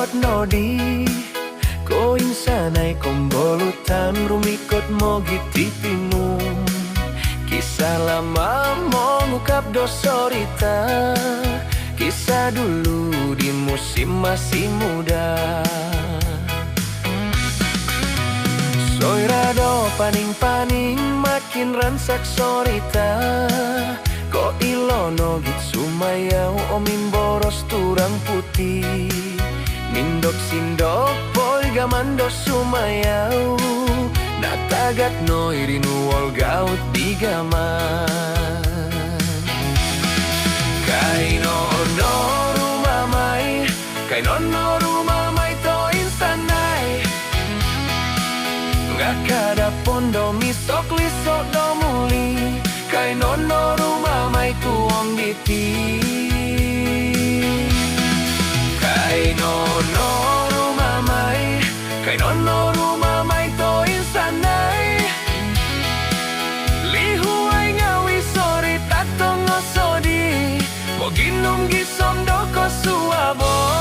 buat nodi ko insanai kombolutan rumikot mogiti pinum kisah lama mengungkap dosorita kisah dulu di musim masih muda. Soirado paning-paning makin ransak sorita ko ilono git sumayau omim boros turang putih mindok sindok boy gamando sumayau natagat no irinu wol gaut digaman kai no rumah mai kai no rumah mai to insanai ngakada pondo misok lisok domuli kai no rumah mai tuong diti kai no rumah mai kai no rumah mai to insanai lihuai ngawi sori tatong osodi moginum gisom doko suabon.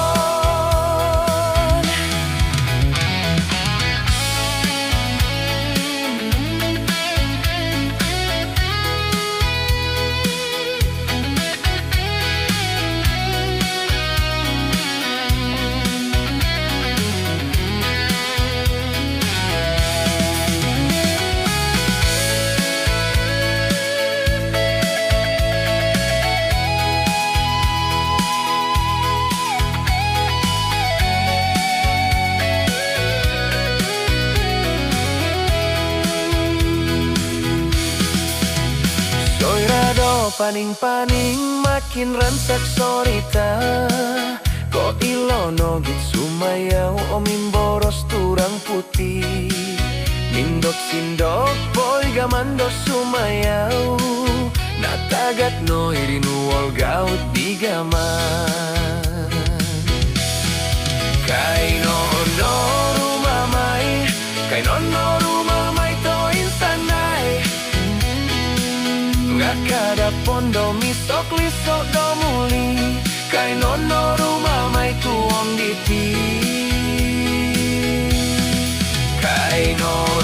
Paning-paning makin ransak sorita ko ilono git sumayau omim boros turang putih mindok sindok boy gamando sumayau natagat no irinu wol gaut digaman kai no rumah mai kai no rumah mai to insanai ngakada pondo misok lisok domuli kai no rumah mai tuong diti kai no